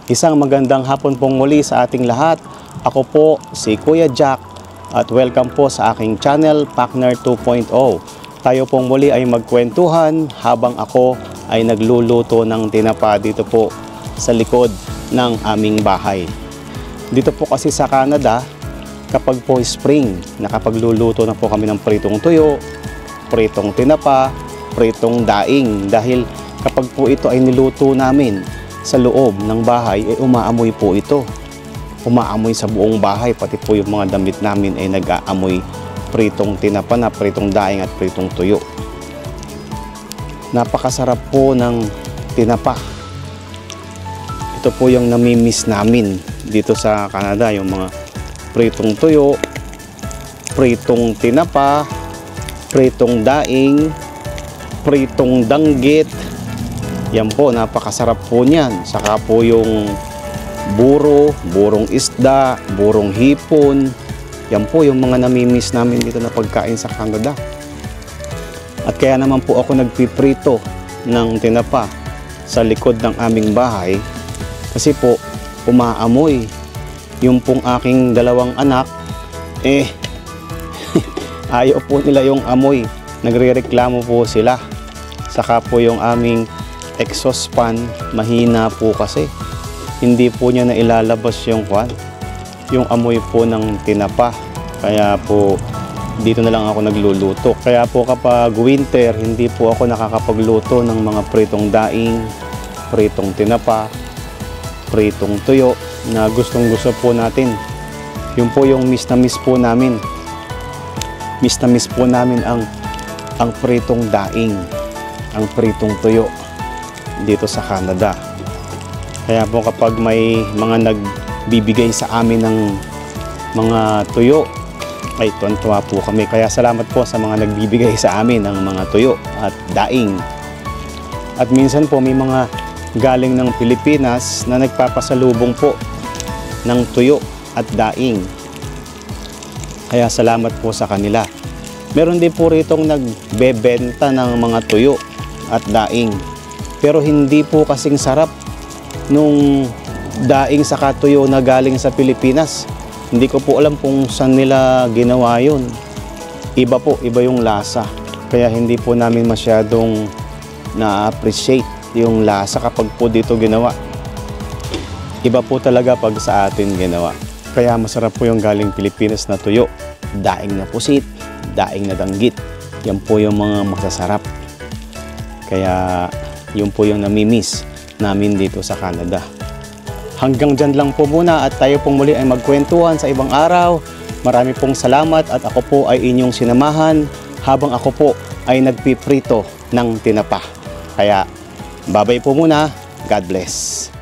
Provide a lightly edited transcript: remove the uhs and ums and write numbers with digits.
Isang magandang hapon pong muli sa ating lahat. Ako po si Kuya Jack at welcome po sa aking channel, Pakner 2.0. Tayo pong muli ay magkwentuhan habang ako ay nagluluto ng tinapa dito po sa likod ng aming bahay. Dito po kasi sa Canada, kapag po spring, nakapagluluto na po kami ng pritong tuyo, pritong tinapa, pritong daing. Dahil kapag po ito ay niluto namin sa loob ng bahay, umaamoy po ito. Umaamoy sa buong bahay, pati po yung mga damit namin ay nag-aamoy pritong tinapa na, pritong daing at pritong tuyo. Napakasarap po ng tinapa. Ito po yung namimiss namin dito sa Canada, yung mga pritong tuyo, pritong tinapa, pritong daing, pritong danggit. Yan po, napakasarap po niyan. Saka po yung burong isda, burong hipon. Yan po yung mga namimiss namin dito na pagkain sa Canada. At kaya naman po ako nagpiprito ng tinapa sa likod ng aming bahay. Kasi po, umaamoy. Yung pong aking dalawang anak, ayaw po nila yung amoy. Nagre-reklamo po sila. Saka po yung aming exhaust fan, mahina po kasi. Hindi po niya na ilalabas yung amoy po ng tinapa. Kaya po dito na lang ako nagluluto. Kaya po kapag winter, hindi po ako nakakapagluto ng mga pritong daing, pritong tinapa, pritong tuyo na gustong-gusto po natin. Yun po yung miss na miss po namin. Miss na miss po namin ang pritong daing, ang pritong tuyo dito sa Canada. Kaya po kapag may mga nagbibigay sa amin ng mga tuyo, ay tuwan-tuwa po kami. Kaya salamat po sa mga nagbibigay sa amin ng mga tuyo at daing. At minsan po may mga galing ng Pilipinas na nagpapasalubong po ng tuyo at daing. Kaya salamat po sa kanila. Meron din po ritong nagbebenta ng mga tuyo at daing. Pero hindi po kasing sarap nung daing sa tuyo na galing sa Pilipinas. Hindi ko po alam kung saan nila ginawa yun. Iba po, iba yung lasa. Kaya hindi po namin masyadong na-appreciate yung lasa kapag po dito ginawa. Iba po talaga pag sa atin ginawa. Kaya masarap po yung galing Pilipinas na tuyo. Daing na pusit, daing na danggit. Yan po yung mga masasarap. Kaya yun po yung namimiss namin dito sa Canada. Hanggang dyan lang po muna at tayo pong muli ay magkwentuhan sa ibang araw. Marami pong salamat at ako po ay inyong sinamahan habang ako po ay nagpiprito ng tinapa. Kaya babay po muna. God bless.